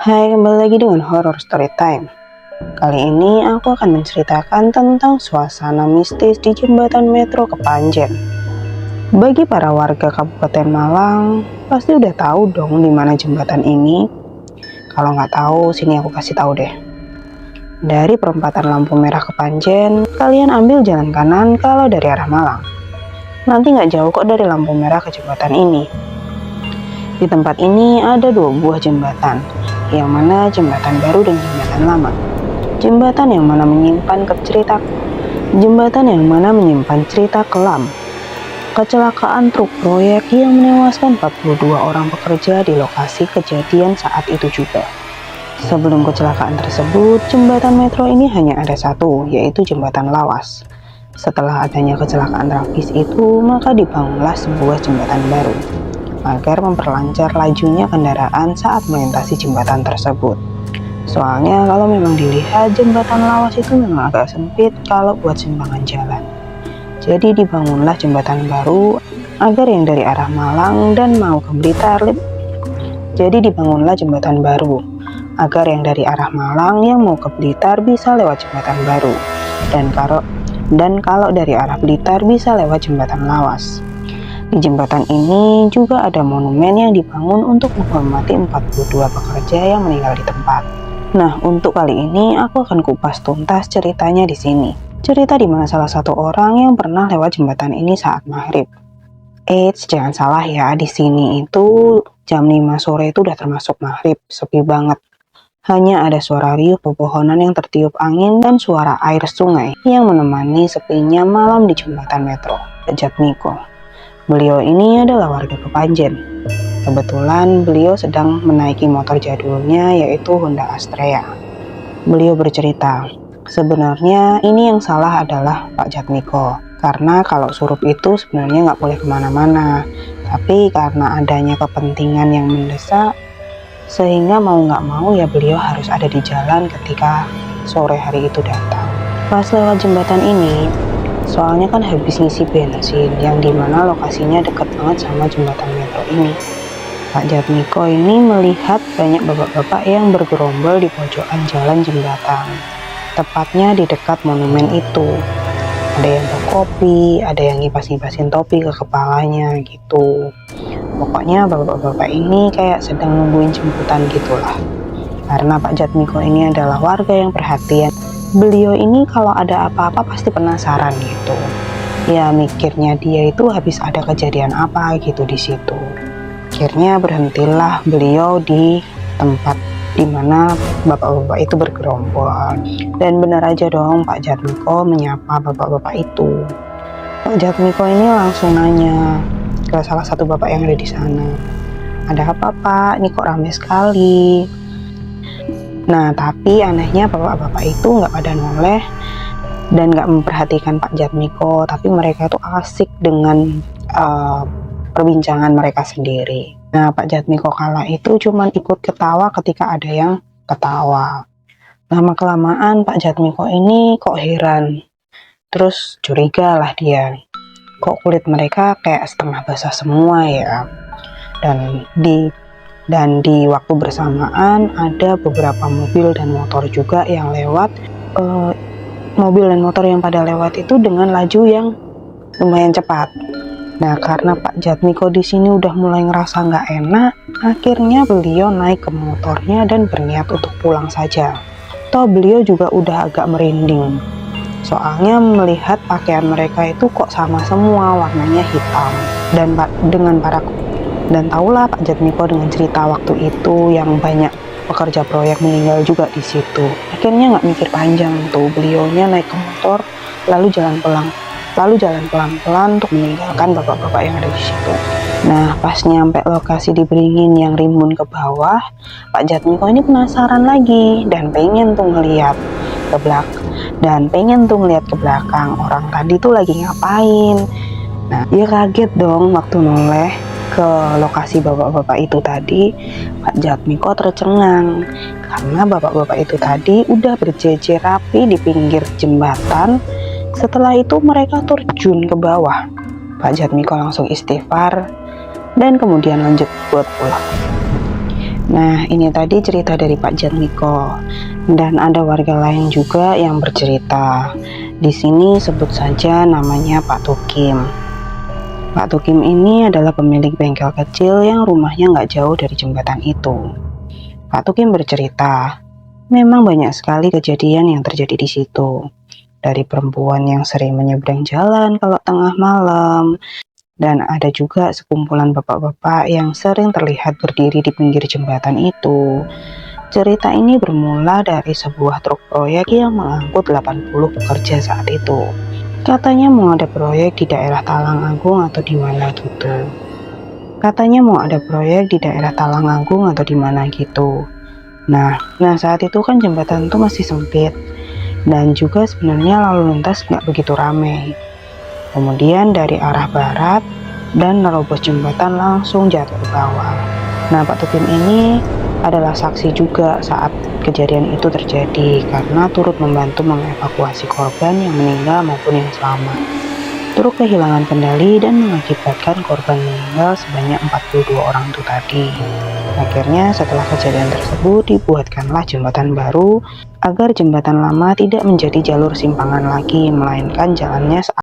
Hai, kembali lagi dengan Horror Story Time. Kali ini aku akan menceritakan tentang suasana mistis di Jembatan Metro Kepanjen. Bagi para warga Kabupaten Malang, pasti udah tahu dong di mana jembatan ini. Kalau nggak tahu, sini aku kasih tahu deh. Dari perempatan lampu merah Kepanjen, kalian ambil jalan kanan kalau dari arah Malang. Nanti nggak jauh kok dari lampu merah ke jembatan ini. Di tempat ini ada dua buah jembatan, yang mana jembatan baru dan jembatan lama. Jembatan yang mana menyimpan cerita kelam. Kecelakaan truk proyek yang menewaskan 42 orang pekerja di lokasi kejadian saat itu juga. Sebelum kecelakaan tersebut, jembatan metro ini hanya ada satu, yaitu jembatan lawas. Setelah adanya kecelakaan tragis itu, maka dibangunlah sebuah jembatan baru agar memperlancar lajunya kendaraan saat melintasi jembatan tersebut. Soalnya kalau memang dilihat jembatan lawas itu memang agak sempit kalau buat simpangan jalan. Jadi dibangunlah jembatan baru agar yang dari arah Malang dan mau ke Blitar bisa lewat jembatan baru, dan kalau dari arah Blitar bisa lewat jembatan lawas. Di jembatan ini juga ada monumen yang dibangun untuk menghormati 42 pekerja yang meninggal di tempat. Nah, untuk kali ini aku akan kupas tuntas ceritanya di sini. Cerita di mana salah satu orang yang pernah lewat jembatan ini saat maghrib. Jangan salah ya, di sini itu jam 5 sore itu udah termasuk maghrib, sepi banget. Hanya ada suara riuh pepohonan yang tertiup angin dan suara air sungai yang menemani sepinya malam di jembatan metro. Jatmiko. Beliau ini adalah warga Kepanjen. Kebetulan beliau sedang menaiki motor jadulnya yaitu Honda Astrea. Beliau bercerita, sebenarnya ini yang salah adalah Pak Jatmiko. Karena kalau surup itu sebenarnya nggak boleh kemana-mana. Tapi karena adanya kepentingan yang mendesak, sehingga mau nggak mau ya beliau harus ada di jalan ketika sore hari itu datang. Pas lewat jembatan ini, soalnya kan habis ngisi bensin yang dimana lokasinya dekat banget sama jembatan metro ini. Pak Jatmiko ini melihat banyak bapak-bapak yang bergerombol di pojokan jalan jembatan, tepatnya di dekat monumen itu. Ada yang berkopi, ada yang ngipas-ngipasin topi ke kepalanya gitu. Pokoknya bapak-bapak ini kayak sedang nungguin jemputan gitulah. Karena Pak Jatmiko ini adalah warga yang perhatian, beliau ini kalau ada apa-apa pasti penasaran gitu. Ya mikirnya dia itu habis ada kejadian apa gitu di situ. Akhirnya berhentilah beliau di tempat dimana bapak-bapak itu bergerombol. Dan benar aja dong Pak Jatmiko menyapa bapak-bapak itu. Pak Jatmiko ini langsung nanya ke salah satu bapak yang ada di sana. Ada apa Pak? Ini kok ramai sekali. Nah, tapi anehnya bapak-bapak itu nggak pada noleh dan nggak memperhatikan Pak Jatmiko, tapi mereka itu asik dengan perbincangan mereka sendiri. Nah, Pak Jatmiko kala itu cuman ikut ketawa ketika ada yang ketawa. Lama-kelamaan Pak Jatmiko ini kok heran, terus curiga lah dia. Kok kulit mereka kayak setengah basah semua ya. Dan di waktu bersamaan ada beberapa mobil dan motor juga yang lewat. Mobil dan motor yang pada lewat itu dengan laju yang lumayan cepat. Nah, karena Pak Jatmiko di sini udah mulai ngerasa nggak enak, akhirnya beliau naik ke motornya dan berniat untuk pulang saja. Toh beliau juga udah agak merinding. Soalnya melihat pakaian mereka itu kok sama semua, warnanya hitam. Dan tahulah Pak Jatmiko dengan cerita waktu itu yang banyak pekerja proyek meninggal juga di situ. Akhirnya nggak mikir panjang tuh, beliaunya naik ke motor lalu jalan pelan-pelan untuk meninggalkan bapak-bapak yang ada di situ. Nah, pas nyampe lokasi di Beringin yang rimbun ke bawah, Pak Jatmiko ini penasaran lagi dan pengen tuh ngeliat ke belakang orang tadi tuh lagi ngapain. Nah, dia kaget dong waktu noleh ke lokasi bapak-bapak itu tadi. Pak Jatmiko tercengang karena bapak-bapak itu tadi udah berjejer rapi di pinggir jembatan. Setelah itu mereka terjun ke bawah. Pak Jatmiko langsung istighfar dan kemudian lanjut buat pulang. Nah, ini tadi cerita dari Pak Jatmiko, dan ada warga lain juga yang bercerita. Di sini sebut saja namanya Pak Tukim. Pak Tukim ini adalah pemilik bengkel kecil yang rumahnya nggak jauh dari jembatan itu. Pak Tukim bercerita, memang banyak sekali kejadian yang terjadi di situ. Dari perempuan yang sering menyeberang jalan kalau tengah malam, dan ada juga sekumpulan bapak-bapak yang sering terlihat berdiri di pinggir jembatan itu. Cerita ini bermula dari sebuah truk proyek yang mengangkut 80 pekerja saat itu. Katanya mau ada proyek di daerah Talang Agung atau di mana gitu. Katanya mau ada proyek di daerah Talang Agung atau di mana gitu. Nah saat itu kan jembatan itu masih sempit, dan juga sebenarnya lalu lintas nggak begitu ramai. Kemudian dari arah barat dan nerobos jembatan langsung jatuh ke bawah. Nah, Pak Tukim ini adalah saksi juga saat kejadian itu terjadi karena turut membantu mengevakuasi korban yang meninggal maupun yang selamat. Truk kehilangan kendali dan mengakibatkan korban meninggal sebanyak 42 orang itu tadi. Akhirnya setelah kejadian tersebut dibuatkanlah jembatan baru agar jembatan lama tidak menjadi jalur simpangan lagi, melainkan jalannya